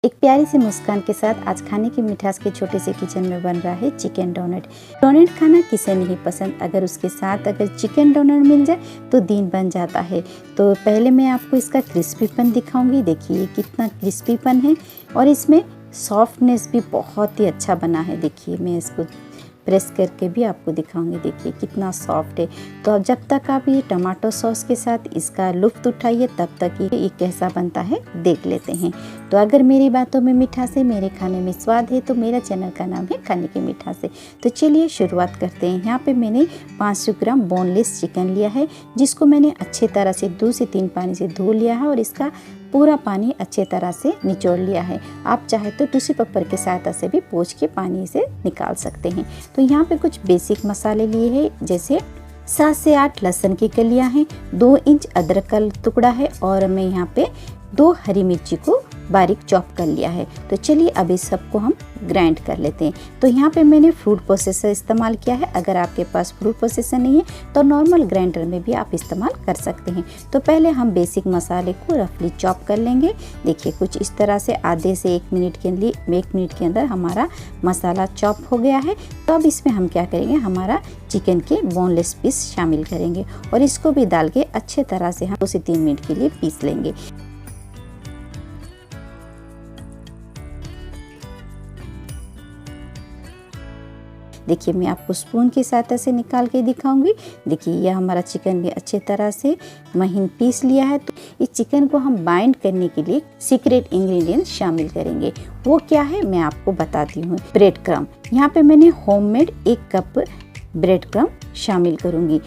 एक प्यारी सी मुस्कान के साथ आज खाने की मिठास के छोटे से किचन में बन रहा है चिकन डोनट। डोनट खाना किसे नहीं पसंद, अगर उसके साथ अगर चिकन डोनट मिल जाए तो दिन बन जाता है। तो पहले मैं आपको इसका क्रिस्पीपन दिखाऊंगी। देखिए कितना क्रिस्पीपन है और इसमें सॉफ्टनेस भी बहुत ही अच्छा बना है। देखिए मैं इसको प्रेस करके भी आपको दिखाऊंगी। देखिए कितना सॉफ्ट है। तो अब जब तक आप ये टमाटो सॉस के साथ इसका लुत्फ़ उठाइए तब तक ये कैसा बनता है देख लेते हैं। तो अगर मेरी बातों में मिठास है, मेरे खाने में स्वाद है, तो मेरा चैनल का नाम है खाने की मिठास है। तो चलिए शुरुआत करते हैं। यहाँ पे मैंने 500 ग्राम बोनलेस चिकन लिया है, जिसको मैंने अच्छे तरह से 2 से 3 पानी से धो लिया है और इसका पूरा पानी अच्छे तरह से निचोड़ लिया है। आप चाहे तो टिश्यू पेपर की सहायता से भी पोंछ के पानी से निकाल सकते हैं। तो यहाँ पे कुछ बेसिक मसाले लिए हैं, जैसे 7 से 8 लहसुन की कलियां हैं, 2 इंच अदरक का टुकड़ा है और मैं यहाँ पे 2 हरी मिर्ची को बारीक चॉप कर लिया है। तो चलिए अब इस सबको हम ग्राइंड कर लेते हैं। तो यहाँ पे मैंने फ्रूट प्रोसेसर इस्तेमाल किया है। अगर आपके पास फ्रूट प्रोसेसर नहीं है तो नॉर्मल ग्राइंडर में भी आप इस्तेमाल कर सकते हैं। तो पहले हम बेसिक मसाले को रफली चॉप कर लेंगे। देखिए कुछ इस तरह से आधे से 1 मिनट के लिए 1 मिनट के अंदर हमारा मसाला चॉप हो गया है। तो अब इसमें हम क्या करेंगे, हमारा चिकन के बोनलेस पीस शामिल करेंगे और इसको भी डाल के अच्छे तरह से हम 2 से 3 मिनट के लिए पीस लेंगे। देखिए मैं आपको स्पून की सहायता से निकाल के दिखाऊंगी। देखिए यह हमारा चिकन भी अच्छे तरह से महीन पीस लिया है। तो इस चिकन को हम बाइंड करने के लिए सीक्रेट इंग्रेडिएंट शामिल करेंगे। वो क्या है मैं आपको बताती हूँ। ब्रेड क्रम्ब, यहाँ पे मैंने होममेड 1 कप ब्रेड क्रम्ब शामिल करूँगी।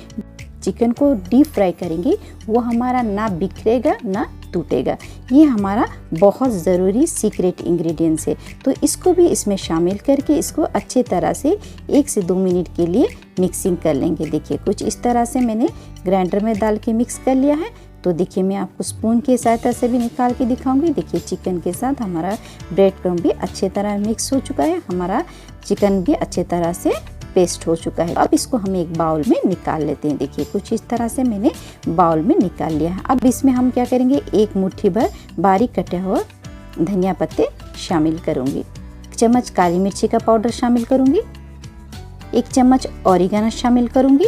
चिकन को डीप फ्राई करेंगे, वो हमारा ना बिखरेगा ना टूटेगा। ये हमारा बहुत ज़रूरी सीक्रेट इंग्रेडिएंट्स है। तो इसको भी इसमें शामिल करके इसको अच्छे तरह से 1 से 2 मिनट के लिए मिक्सिंग कर लेंगे। देखिए कुछ इस तरह से मैंने ग्राइंडर में डाल के मिक्स कर लिया है। तो देखिए मैं आपको स्पून की सहायता से भी निकाल के दिखाऊंगी। देखिए चिकन के साथ हमारा ब्रेड क्रम्ब भी अच्छे तरह मिक्स हो चुका है, हमारा चिकन भी अच्छे तरह से पेस्ट हो चुका है। अब इसको हम एक बाउल में निकाल लेते हैं। देखिए कुछ इस तरह से मैंने बाउल में निकाल लिया है। अब इसमें हम क्या करेंगे, 1 मुट्ठी भर बारीक कटे हुए धनिया पत्ते शामिल करूंगी, 1 चम्मच काली मिर्ची का पाउडर शामिल करूंगी, 1 चम्मच ऑरिगेनो शामिल करूंगी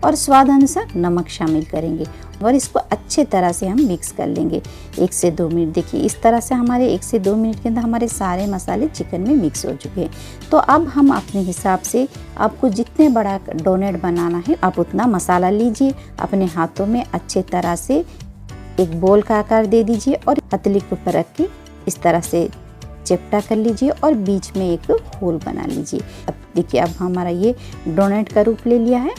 और स्वाद अनुसार नमक शामिल करेंगे और इसको अच्छे तरह से हम मिक्स कर लेंगे 1 से 2 मिनट। देखिए इस तरह से हमारे 1 से 2 मिनट के अंदर हमारे सारे मसाले चिकन में मिक्स हो चुके हैं। तो अब हम अपने हिसाब से, आपको जितने बड़ा डोनट बनाना है आप उतना मसाला लीजिए, अपने हाथों में अच्छे तरह से एक बोल का आकार दे दीजिए और पतली के ऊपर रख के इस तरह से चिपटा कर लीजिए और बीच में एक होल बना लीजिए। अब देखिए अब हमारा ये डोनट का रूप ले लिया है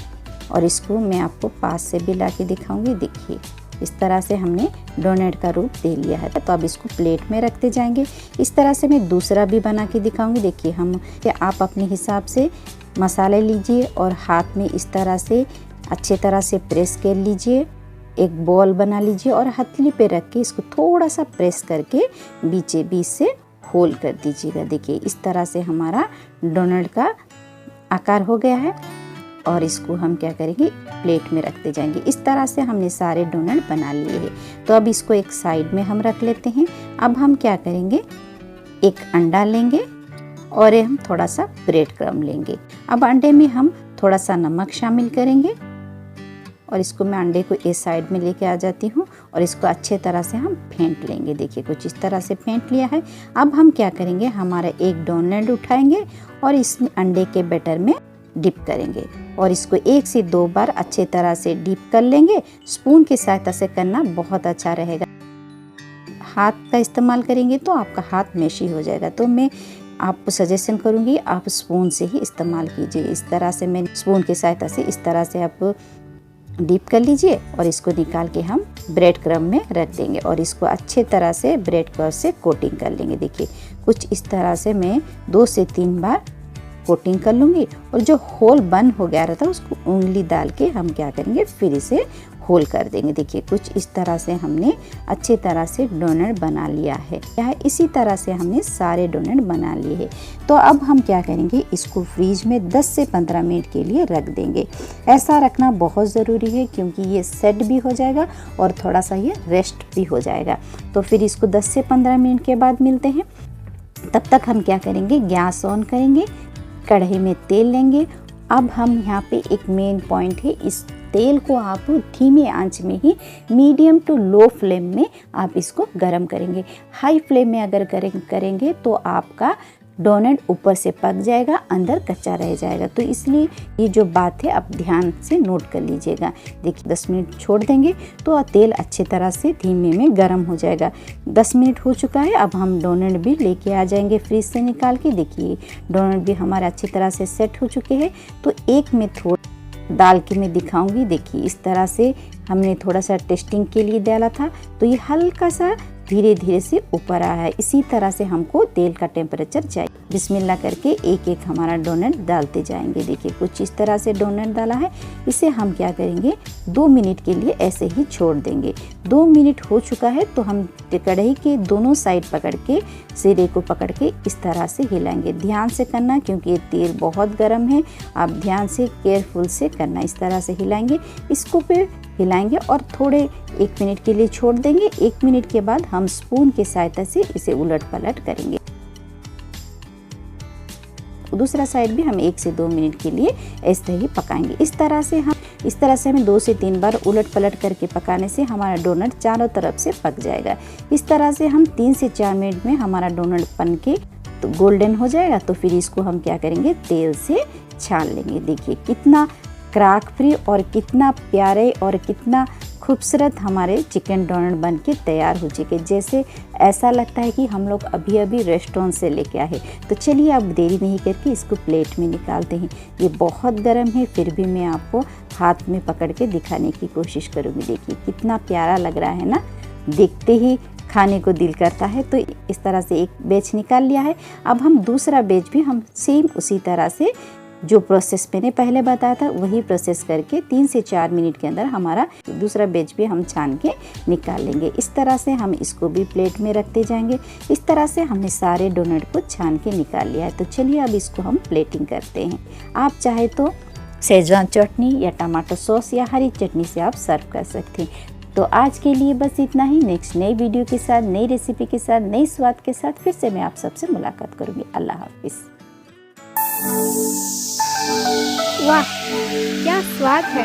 और इसको मैं आपको पास से भी ला के दिखाऊंगी। देखिए इस तरह से हमने डोनट का रूप दे लिया है। तो अब इसको प्लेट में रखते जाएंगे। इस तरह से मैं दूसरा भी बना के दिखाऊंगी। देखिए आप अपने हिसाब से मसाले लीजिए और हाथ में इस तरह से अच्छे तरह से प्रेस कर लीजिए, एक बॉल बना लीजिए और हथेली पे रख के इसको थोड़ा सा प्रेस करके बीच से होल कर दीजिएगा। देखिए इस तरह से हमारा डोनट का आकार हो गया है और इसको हम क्या करेंगे, प्लेट में रखते जाएंगे। इस तरह से हमने सारे डोनट बना लिए हैं। तो अब इसको एक साइड में हम रख लेते हैं। अब हम क्या करेंगे, एक अंडा लेंगे और हम थोड़ा सा ब्रेड क्रम्ब लेंगे। अब अंडे में हम थोड़ा सा नमक शामिल करेंगे और इसको मैं अंडे को इस साइड में लेके आ जाती हूँ और इसको अच्छे तरह से हम फेंट लेंगे। देखिए कुछ इस तरह से फेंट लिया है। अब हम क्या करेंगे, हमारा एक डोनट उठाएंगे और इस अंडे के बैटर में डिप करेंगे और इसको 1 से 2 बार अच्छे तरह से डिप कर लेंगे। स्पून की सहायता से करना बहुत अच्छा रहेगा। हाथ का इस्तेमाल करेंगे तो आपका हाथ मेशी हो जाएगा। तो मैं आपको सजेशन करूंगी आप स्पून से ही इस्तेमाल कीजिए। इस तरह से मैं स्पून की सहायता से इस तरह से आप डीप कर लीजिए और इसको निकाल के हम ब्रेड क्रम्ब में रख देंगे और इसको अच्छे तरह से ब्रेड क्रम्ब से कोटिंग कर लेंगे। देखिए कुछ इस तरह से मैं 2 से 3 बार कोटिंग कर लूँगी और जो होल बन हो गया रहता है उसको उंगली डाल के हम क्या करेंगे, फिर इसे होल कर देंगे। देखिए कुछ इस तरह से हमने अच्छी तरह से डोनट बना लिया है। इसी तरह से हमने सारे डोनट बना लिए हैं। तो अब हम क्या करेंगे, इसको फ्रीज में 10 से 15 मिनट के लिए रख देंगे। ऐसा रखना बहुत ज़रूरी है क्योंकि ये सेट भी हो जाएगा और थोड़ा सा ये रेस्ट भी हो जाएगा। तो फिर इसको 10 से 15 मिनट के बाद मिलते हैं। तब तक हम क्या करेंगे, गैस ऑन करेंगे, कढ़ाई में तेल लेंगे। अब हम यहाँ पे एक मेन पॉइंट है, इस तेल को आप धीमे आंच में ही मीडियम टू लो फ्लेम में आप इसको गरम करेंगे। हाई फ्लेम में अगर करेंगे तो आपका डोनट ऊपर से पक जाएगा, अंदर कच्चा रह जाएगा। तो इसलिए ये जो बात है आप ध्यान से नोट कर लीजिएगा। देखिए 10 मिनट छोड़ देंगे तो तेल अच्छी तरह से धीमे में गर्म हो जाएगा। 10 मिनट हो चुका है। अब हम डोनट भी लेके आ जाएंगे फ्रीज से निकाल के। देखिए डोनट भी हमारे अच्छी तरह से सेट हो चुके हैं। तो एक में थोड़ा डाल के मैं दिखाऊंगी। देखिए इस तरह से हमने थोड़ा सा टेस्टिंग के लिए डाला था, तो ये हल्का सा धीरे धीरे से ऊपर आया है। इसी तरह से हमको तेल का टेम्परेचर चाहिए। बिस्मिल्लाह करके एक एक हमारा डोनट डालते जाएंगे। देखिए कुछ इस तरह से डोनट डाला है। इसे हम क्या करेंगे, 2 मिनट के लिए ऐसे ही छोड़ देंगे। 2 मिनट हो चुका है तो हम कढ़ाई के दोनों साइड पकड़ के, सिरे को पकड़ के इस तरह से हिलाएंगे। ध्यान से करना क्योंकि ये तेल बहुत गर्म है। आप ध्यान से केयरफुल से करना। इस तरह से हिलाएंगे, इसको फिर हिलाएंगे और थोड़े 1 मिनट के लिए छोड़ देंगे। 1 मिनट के बाद हम स्पून की सहायता से इसे उलट पलट करेंगे। दूसरा साइड भी हम 1 से 2 मिनट के लिए ऐसे ही पकाएंगे। इस तरह से हमें 2 से 3 बार उलट पलट करके पकाने से हमारा डोनट चारों तरफ से पक जाएगा। इस तरह से हम 3 से 4 मिनट में हमारा डोनट बन के तो गोल्डन हो जाएगा। तो फिर इसको हम क्या करेंगे, तेल से छान लेंगे। देखिए कितना क्रैक फ्री और कितना प्यारे और कितना खूबसूरत हमारे चिकन डोनट बन के तैयार हो चुके। जैसे ऐसा लगता है कि हम लोग अभी अभी रेस्टोरेंट से लेके आए। तो चलिए अब देरी नहीं करके इसको प्लेट में निकालते हैं। ये बहुत गर्म है, फिर भी मैं आपको हाथ में पकड़ के दिखाने की कोशिश करूँगी। देखिए कितना प्यारा लग रहा है ना, देखते ही खाने को दिल करता है। तो इस तरह से एक बैच निकाल लिया है। अब हम दूसरा बैच भी हम सेम उसी तरह से जो प्रोसेस मैंने पहले बताया था वही प्रोसेस करके 3 से 4 मिनट के अंदर हमारा दूसरा बैच भी हम छान के निकाल लेंगे। इस तरह से हम इसको भी प्लेट में रखते जाएंगे। इस तरह से हमने सारे डोनट को छान के निकाल लिया है। तो चलिए अब इसको हम प्लेटिंग करते हैं। आप चाहे तो शेजवान चटनी या टमाटो सॉस या हरी चटनी से आप सर्व कर सकते हैं। तो आज के लिए बस इतना ही। नेक्स्ट नई वीडियो के साथ, नई रेसिपी के साथ, नई स्वाद के साथ फिर से मैं आप सबसे मुलाकात करूँगी। अल्लाह हाफिज़। वाह क्या स्वाद है।